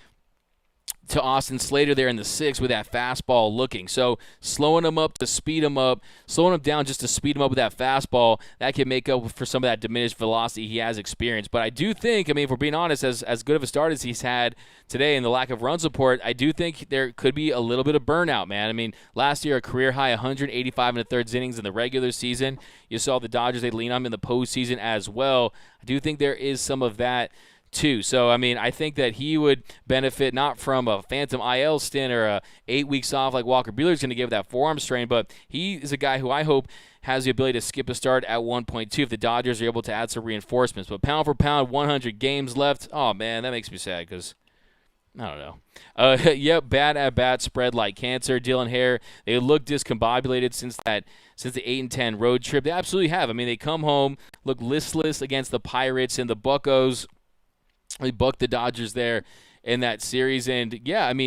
Speaker 2: to Austin Slater there in the 6th with that fastball looking. So slowing him up to speed him up, slowing him down just to speed him up with that fastball, that can make up for some of that diminished velocity he has experienced. But I do think, if we're being honest, as good of a start as he's had today and the lack of run support, I do think there could be a little bit of burnout, man. Last year, a career high 185 and a third innings in the regular season. You saw the Dodgers, they lean on him in the postseason as well. I do think there is some of that too. So, I think that he would benefit not from a phantom IL stint or 8 weeks off like Walker Buehler's going to give that forearm strain, but he is a guy who I hope has the ability to skip a start at 1.2 if the Dodgers are able to add some reinforcements. But pound for pound, 100 games left. Oh, man, that makes me sad because I don't know. Bad at-bat spread like cancer. Dylan Hare, they look discombobulated since the 8-10 road trip. They absolutely have. They come home, look listless against the Pirates and the Buccos. They bucked the Dodgers there in that series. And,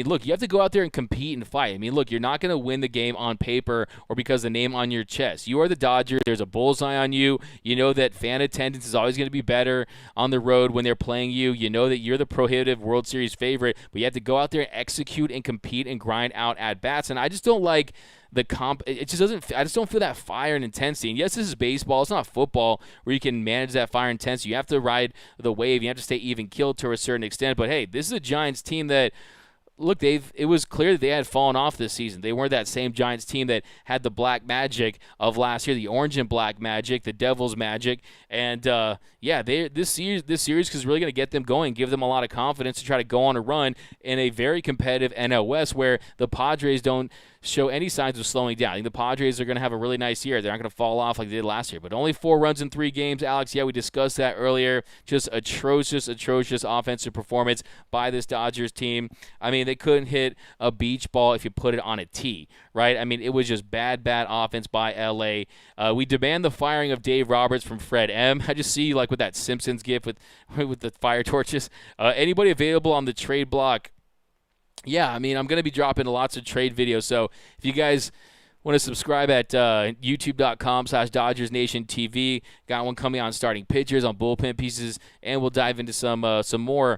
Speaker 2: look, you have to go out there and compete and fight. Look, you're not going to win the game on paper or because the name on your chest. You are the Dodgers. There's a bullseye on you. You know that fan attendance is always going to be better on the road when they're playing you. You know that you're the prohibitive World Series favorite, but you have to go out there and execute and compete and grind out at-bats. And I just don't like the comp. It just doesn't. I just don't feel that fire and intensity. And yes, this is baseball. It's not football where you can manage that fire and intensity. You have to ride the wave. You have to stay even keeled to a certain extent. But hey, this is a Giants team that. Look, it was clear that they had fallen off this season. They weren't that same Giants team that had the black magic of last year, the orange and black magic, the Devil's magic. And, this series is really going to get them going, give them a lot of confidence to try to go on a run in a very competitive NL West where the Padres don't show any signs of slowing down. I think the Padres are going to have a really nice year. They're not going to fall off like they did last year. But only 4 runs in 3 games, Alex. Yeah, we discussed that earlier. Just atrocious offensive performance by this Dodgers team. I mean, they couldn't hit a beach ball if you put it on a tee, right? I mean, it was just bad offense by L.A. We demand the firing of Dave Roberts from Fred M. I just see, like, with that Simpsons gif with the fire torches. Anybody available on the trade block? Yeah, I mean, I'm going to be dropping lots of trade videos, so if you guys want to subscribe at youtube.com/DodgersNationTV, got one coming on starting pitchers, on bullpen pieces, and we'll dive into some more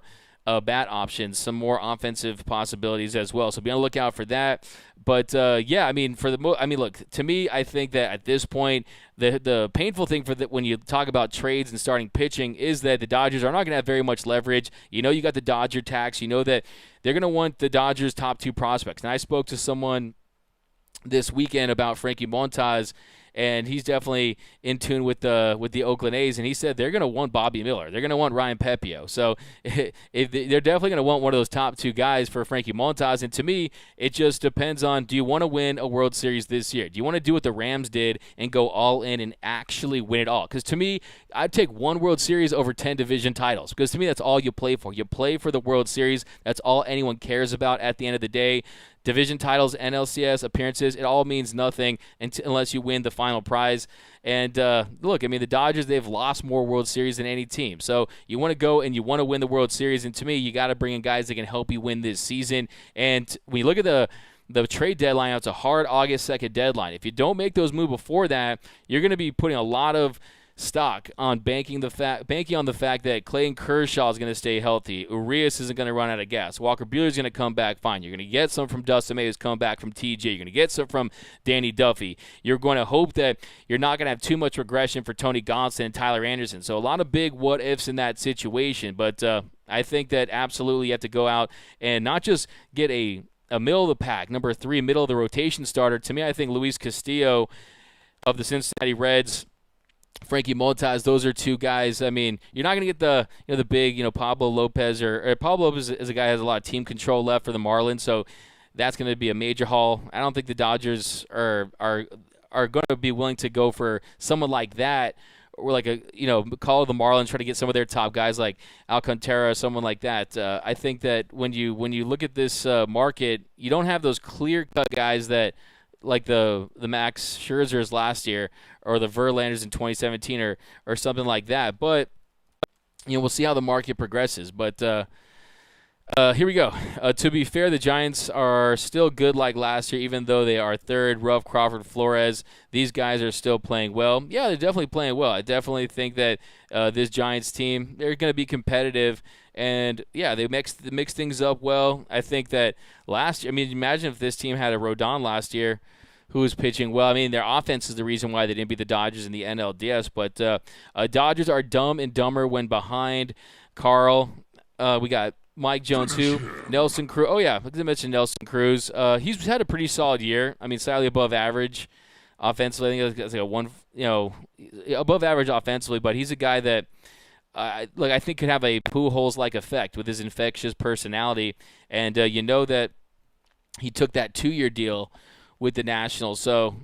Speaker 2: bat options, some more offensive possibilities as well. So be on the lookout for that. But I mean, look, to me, I think that at this point, the painful thing when you talk about trades and starting pitching is that the Dodgers are not going to have very much leverage. You know, you got the Dodger tax. You know that they're going to want the Dodgers' top 2 prospects. And I spoke to someone this weekend about Frankie Montas, and he's definitely in tune with the Oakland A's, and he said they're going to want Bobby Miller. They're going to want Ryan Pepio. So they're definitely going to want one of those top 2 guys for Frankie Montas. And to me, it just depends on, do you want to win a World Series this year? Do you want to do what the Rams did and go all in and actually win it all? Because to me, I'd take 1 World Series over 10 division titles, because to me, that's all you play for. You play for the World Series. That's all anyone cares about at the end of the day. Division titles, NLCS appearances, it all means nothing unless you win the final prize. And look, I mean, the Dodgers, they've lost more World Series than any team. So you want to go and you want to win the World Series. And to me, you got to bring in guys that can help you win this season. And when you look at the trade deadline, it's a hard August 2nd deadline. If you don't make those moves before that, you're going to be putting a lot of stock on banking on the fact that Clayton Kershaw is going to stay healthy. Urias isn't going to run out of gas. Walker Buehler is going to come back fine. You're going to get some from Dustin May, who's come back from TJ. You're going to get some from Danny Duffy. You're going to hope that you're not going to have too much regression for Tony Gonsolin and Tyler Anderson. So a lot of big what ifs in that situation. But I think that absolutely you have to go out and not just get a middle of the pack, number 3, middle of the rotation starter. To me, I think Luis Castillo of the Cincinnati Reds, Frankie Montas, those are 2 guys. I mean, you're not going to get the big Pablo Lopez or Pablo Lopez is a guy who has a lot of team control left for the Marlins, so that's going to be a major haul. I don't think the Dodgers are going to be willing to go for someone like that, or like call the Marlins, try to get some of their top guys like Alcantara, someone like that. I think that when you look at this market, you don't have those clear-cut guys that, like the Max Scherzers last year or the Verlanders in 2017 or something like that. But, we'll see how the market progresses. But here we go. To be fair, the Giants are still good like last year, even though they are 3rd. Ruff, Crawford, Flores, these guys are still playing well. Yeah, they're definitely playing well. I definitely think that this Giants team, they're going to be competitive. And, yeah, they mix things up well. I think that last year, I mean, imagine if this team had a Rodon last year who was pitching well. I mean, their offense is the reason why they didn't beat the Dodgers in the NLDS. But Dodgers are dumb and dumber when behind. Carl, we got Mike Jones, Nelson Cruz. Oh, yeah, I didn't mention Nelson Cruz. He's had a pretty solid year. I mean, slightly above average offensively. I think it's like a 1, above average offensively. But he's a guy that, I think could have a Pujols-like effect with his infectious personality. And that he took that 2-year deal with the Nationals. So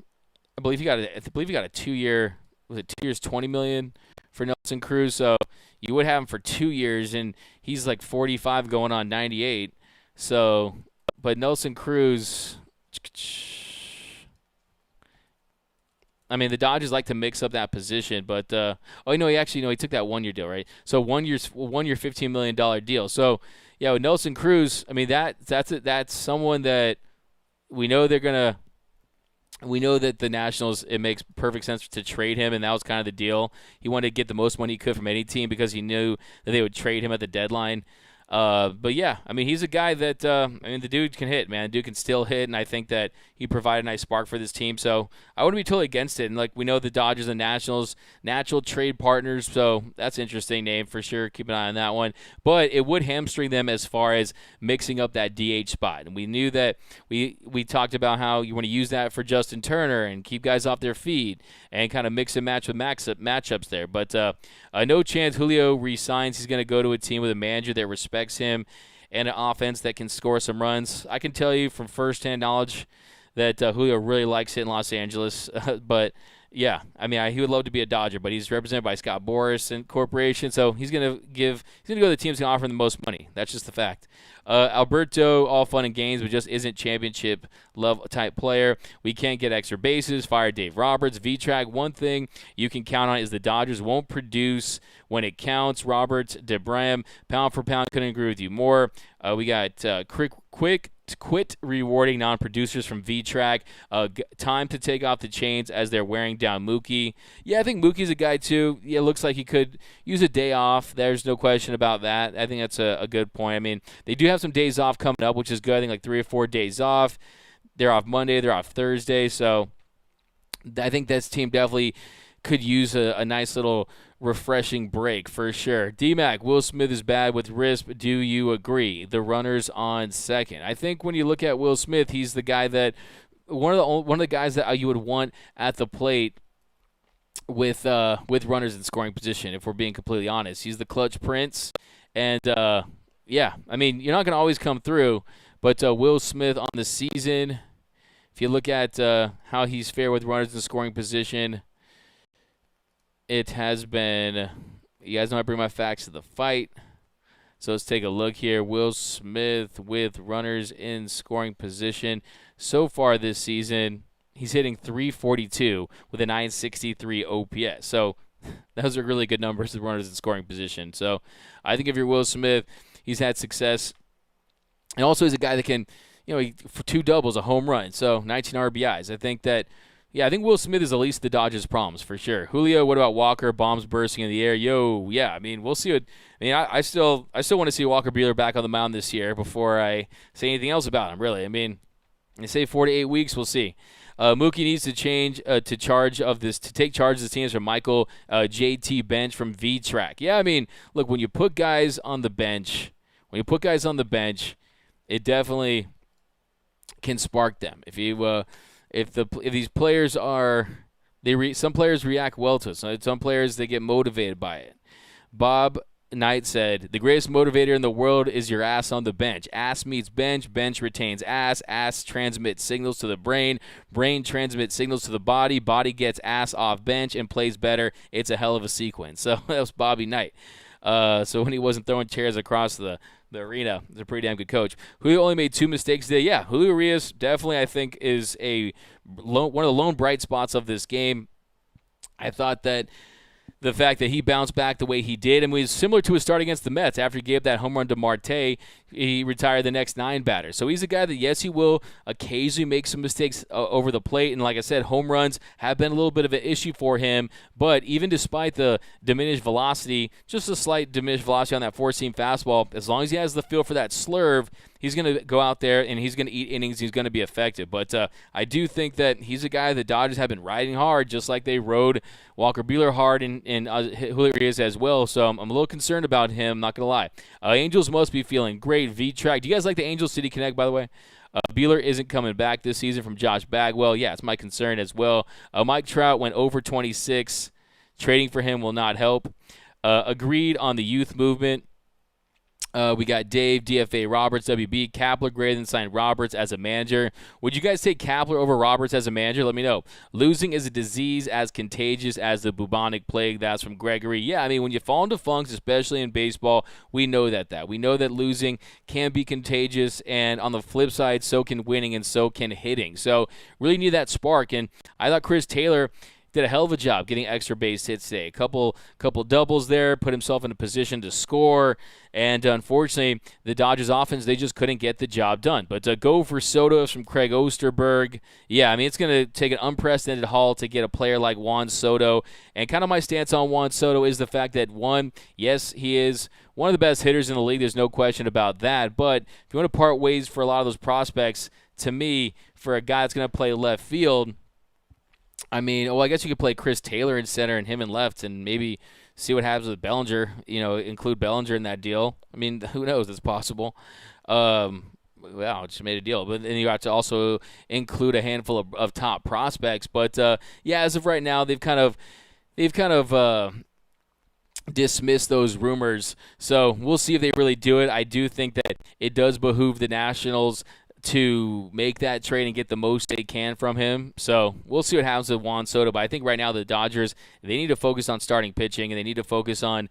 Speaker 2: I believe he got a 2-year, was it 2 years, $20 million for Nelson Cruz. So you would have him for 2 years, and he's like 45 going on 98. So, but Nelson Cruz, I mean, the Dodgers like to mix up that position, but he took that 1-year deal, right? So 1 year, $15 million deal. So yeah, with Nelson Cruz, I mean that's someone that we know that the Nationals, it makes perfect sense to trade him, and that was kind of the deal. He wanted to get the most money he could from any team because he knew that they would trade him at the deadline. But yeah, I mean, he's a guy that the dude can hit, man. The dude can still hit, and I think that he provided a nice spark for this team. So I wouldn't be totally against it. And like we know, the Dodgers and Nationals natural trade partners, so that's an interesting name for sure. Keep an eye on that one. But it would hamstring them as far as mixing up that DH spot. And we knew that we talked about how you want to use that for Justin Turner and keep guys off their feet and kind of mix and match with matchups there. But no chance Julio resigns. He's going to go to a team with a manager that respects him and an offense that can score some runs. I can tell you from firsthand knowledge that Julio really likes it in Los Angeles. But yeah, I mean, he would love to be a Dodger, but he's represented by Scott Boras and Corporation, so he's going to go to the team that's going to offer him the most money. That's just the fact. Alberto, all fun and games, but just isn't championship love type player. We can't get extra bases. Fire Dave Roberts. V-Track, one thing you can count on is the Dodgers won't produce when it counts. Roberts, DeBram, pound for pound, couldn't agree with you more. We got quit rewarding non-producers from V-Track. Time to take off the chains as they're wearing down Mookie. Yeah, I think Mookie's a guy too. Yeah, looks like he could use a day off. There's no question about that. I think that's a good point. I mean, they do have some days off coming up, which is good. I think like 3 or 4 days off. They're off Monday. They're off Thursday. So I think this team definitely could use a nice little refreshing break for sure. D-Mac, Will Smith is bad with wrist. Do you agree? The runner's on second. I think when you look at Will Smith, he's the guy that one of the guys that you would want at the plate with runners in scoring position. If we're being completely honest, he's the clutch prince, and yeah, I mean you're not going to always come through, but Will Smith on the season, if you look at how he's fared with runners in scoring position. It has been, you guys know I bring my facts to the fight. So let's take a look here. Will Smith with runners in scoring position. So far this season, he's hitting .342 with a .963 OPS. So those are really good numbers with runners in scoring position. So I think if you're Will Smith, he's had success. And also he's a guy that can, for 2 doubles, a home run. So 19 RBIs. I think that, I think Will Smith is at least the Dodgers' problems for sure. Julio, what about Walker? Bombs bursting in the air. Yeah. I mean, we'll see. I still want to see Walker Buehler back on the mound this year before I say anything else about him. Really, I mean, they say 4 to 8 weeks. We'll see. Mookie needs to take charge of this teams from Michael JT Bench from V-Track. Yeah, I mean, look, when you put guys on the bench, it definitely can spark them. If these players some players react well to it. Some players, they get motivated by it. Bob Knight said, the greatest motivator in the world is your ass on the bench. Ass meets bench. Bench retains ass. Ass transmits signals to the brain. Brain transmits signals to the body. Body gets ass off bench and plays better. It's a hell of a sequence. So that was Bobby Knight. So when he wasn't throwing chairs across the arena, he's a pretty damn good coach. Julio only made 2 mistakes today. Yeah, Julio Urias definitely, I think, is one of the lone bright spots of this game. I thought that the fact that he bounced back the way he did and was similar to his start against the Mets. After he gave that home run to Marte, he retired the next 9 batters. So he's a guy that, yes, he will occasionally make some mistakes over the plate. And like I said, home runs have been a little bit of an issue for him. But even despite the diminished velocity, just a slight diminished velocity on that 4-seam fastball, as long as he has the feel for that slurve, he's going to go out there and he's going to eat innings. He's going to be effective. But I do think that he's a guy the Dodgers have been riding hard, just like they rode Walker Buehler hard and Julio Urias as well. So I'm a little concerned about him, not going to lie. Angels must be feeling great. V-Track. Do you guys like the Angels City Connect, by the way? Buehler isn't coming back this season from Josh Bagwell. Yeah, it's my concern as well. Mike Trout went over 26. Trading for him will not help. Agreed on the youth movement. We got Dave, DFA Roberts, WB. Kapler greater than signed Roberts as a manager. Would you guys take Kapler over Roberts as a manager? Let me know. Losing is a disease as contagious as the bubonic plague. That's from Gregory. Yeah, I mean, when you fall into funks, especially in baseball, we know that. We know that losing can be contagious, and on the flip side, so can winning and so can hitting. So really need that spark. And I thought Chris Taylor did a hell of a job getting extra base hits today. A couple doubles there, put himself in a position to score. And unfortunately, the Dodgers offense, they just couldn't get the job done. But go for Soto from Craig Osterberg. Yeah, I mean, it's going to take an unprecedented haul to get a player like Juan Soto. And kind of my stance on Juan Soto is the fact that, one, yes, he is one of the best hitters in the league. There's no question about that. But if you want to part ways for a lot of those prospects, to me, for a guy that's going to play left field, I mean, well, I guess you could play Chris Taylor in center and him in left and maybe see what happens with Bellinger, include Bellinger in that deal. I mean, who knows? It's possible. Well, just made a deal. But then you have to also include a handful of top prospects. But, yeah, as of right now, they've kind of dismiss those rumors. So we'll see if they really do it. I do think that it does behoove the Nationals to make that trade and get the most they can from him. So we'll see what happens with Juan Soto. But I think right now the Dodgers, they need to focus on starting pitching, and they need to focus on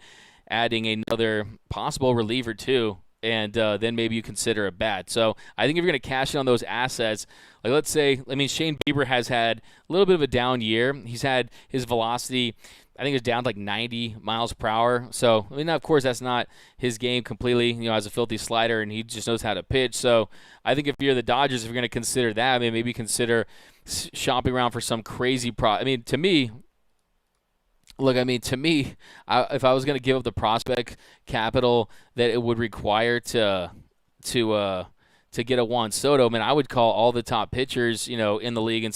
Speaker 2: adding another possible reliever too. And then maybe you consider a bat. So I think if you're going to cash in on those assets, like let's say, I mean, Shane Bieber has had a little bit of a down year. He's had his velocity, I think it's down to like 90 miles per hour. So, I mean, of course, that's not his game completely, as a filthy slider, and he just knows how to pitch. So I think if you're the Dodgers, if you're going to consider that, I mean, maybe consider shopping around for some crazy I mean, to me, if I was going to give up the prospect capital that it would require to get a Juan Soto, I would call all the top pitchers, in the league and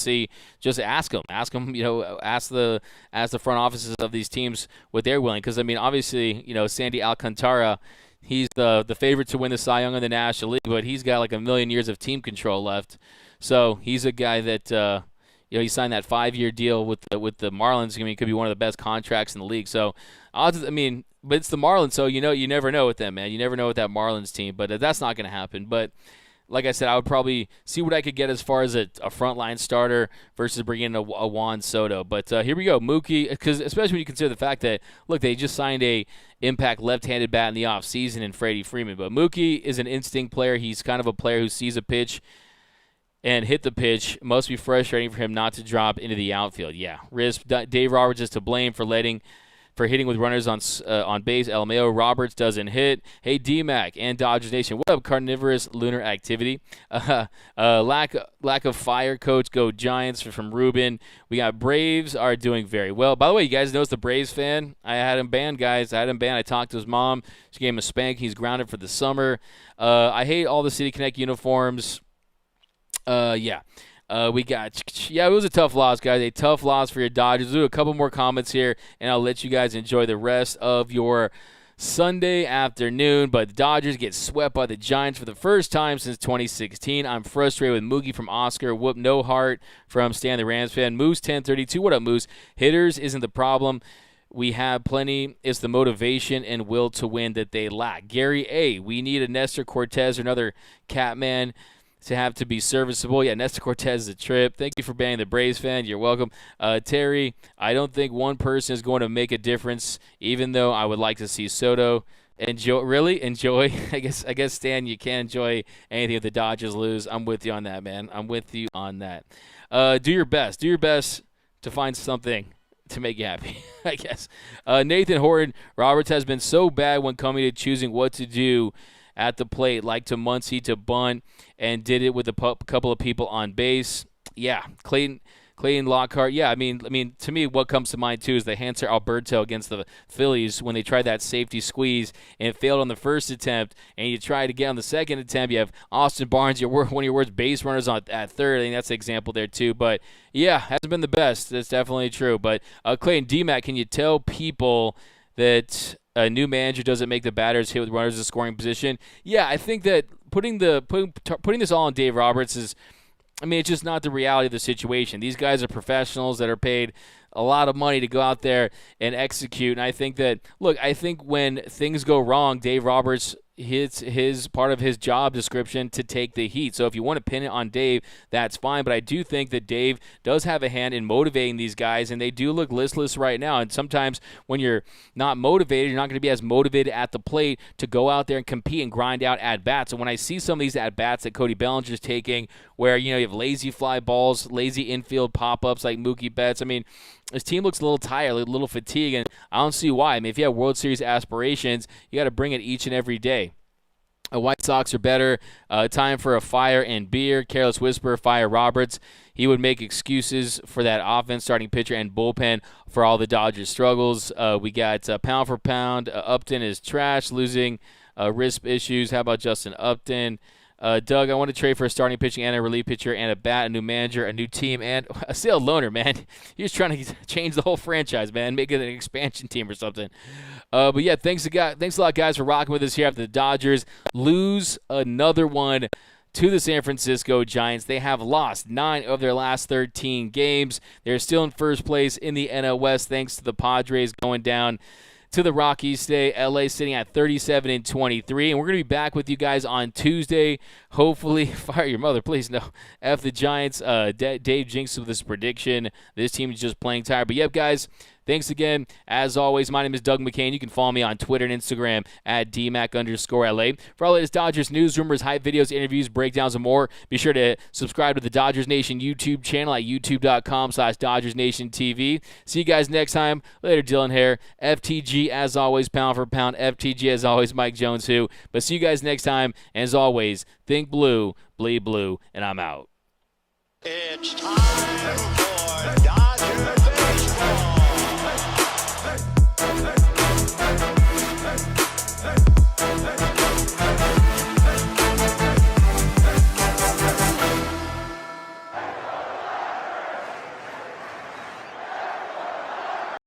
Speaker 2: just ask them, ask the front offices of these teams what they're willing. Because, I mean, obviously, Sandy Alcantara, he's the favorite to win the Cy Young in the National League, but he's got like a million years of team control left. So he's a guy that, he signed that 5-year deal with the Marlins. I mean, it could be one of the best contracts in the league. So, but it's the Marlins, so you never know with them, man. You never know with that Marlins team, but that's not going to happen. But like I said, I would probably see what I could get as far as a frontline starter versus bringing in a Juan Soto. But here we go, Mookie, because especially when you consider the fact that, look, they just signed a impact left-handed bat in the offseason in Freddie Freeman. But Mookie is an instinct player. He's kind of a player who sees a pitch and hit the pitch. Must be frustrating for him not to drop into the outfield. Yeah, Dave Roberts is to blame for hitting with runners on base. LMAO Roberts doesn't hit. Hey, D-Mac and Dodgers Nation. What up, carnivorous lunar activity? Lack of fire, coach. Go Giants from Ruben. We got Braves are doing very well. By the way, you guys notice the Braves fan? I had him banned, guys. I talked to his mom. She gave him a spank. He's grounded for the summer. I hate all the City Connect uniforms. It was a tough loss, guys. A tough loss for your Dodgers. We'll do a couple more comments here, and I'll let you guys enjoy the rest of your Sunday afternoon. But the Dodgers get swept by the Giants for the first time since 2016. I'm frustrated with Mookie from Oscar. Whoop, no heart from Stan the Rams fan. Moose 1032. What up, Moose? Hitters isn't the problem. We have plenty. It's the motivation and will to win that they lack. Gary A., we need a Nestor Cortez or another Catman to be serviceable. Yeah, Nestor Cortez is a trip. Thank you for banning the Braves fan. You're welcome. Terry, I don't think one person is going to make a difference, even though I would like to see Soto enjoy. I guess, Stan, you can't enjoy anything if the Dodgers lose. I'm with you on that, man. I'm with you on that. Do your best. Do your best to find something to make you happy, I guess. Nathan Horton, Roberts has been so bad when coming to choosing what to do at the plate, like to Muncy to bunt, and did it with a couple of people on base. Yeah, Clayton Lockhart. Yeah, I mean, to me, what comes to mind too is the Hanser Alberto against the Phillies when they tried that safety squeeze and it failed on the first attempt, and you try it again on the second attempt. You have Austin Barnes, one of your worst base runners at third. I think that's the example there too. But yeah, hasn't been the best. That's definitely true. But Clayton, D-Mac, can you tell people that a new manager doesn't make the batters hit with runners in scoring position? Yeah, I think that putting this all on Dave Roberts is, it's just not the reality of the situation. These guys are professionals that are paid a lot of money to go out there and execute. And I think that, I think when things go wrong, Dave Roberts his part of his job description to take the heat. So if you want to pin it on Dave, that's fine. But I do think that Dave does have a hand in motivating these guys, and they do look listless right now. And sometimes when you're not motivated, you're not going to be as motivated at the plate to go out there and compete and grind out at-bats. And when I see some of these at-bats that Cody Bellinger's taking where, you have lazy fly balls, lazy infield pop-ups like Mookie Betts, his team looks a little tired, a little fatigued, and I don't see why. I mean, if you have World Series aspirations, you got to bring it each and every day. White Sox are better. Time for a fire and beer. Careless whisper, fire Roberts. He would make excuses for that offense, starting pitcher, and bullpen for all the Dodgers' struggles. We got pound for pound. Upton is trash, losing wrist issues. How about Justin Upton? Doug, I want to trade for a starting pitching and a relief pitcher and a bat, a new manager, a new team, and a sale loaner, man. He's trying to change the whole franchise, man, make it an expansion team or something. But yeah, thanks a lot, guys, for rocking with us here after the Dodgers lose another one to the San Francisco Giants. They have lost 9 of their last 13 games. They're still in first place in the NL West thanks to the Padres going down to the Rockies today. LA sitting at 37-23, and we're going to be back with you guys on Tuesday. Hopefully, fire your mother, please. No, F the Giants. Dave jinxed with this prediction. This team is just playing tired. But yep, guys, thanks again. As always, my name is Doug McCain. You can follow me on Twitter and Instagram at DMAC_LA. For all the latest Dodgers news, rumors, hype videos, interviews, breakdowns, and more, be sure to subscribe to the Dodgers Nation YouTube channel at youtube.com/DodgersNationTV. See you guys next time. Later, Dylan Hare. FTG, as always, pound for pound. FTG, as always, Mike Jones, who. But see you guys next time. And as always, think blue, bleed blue, and I'm out.
Speaker 1: It's time for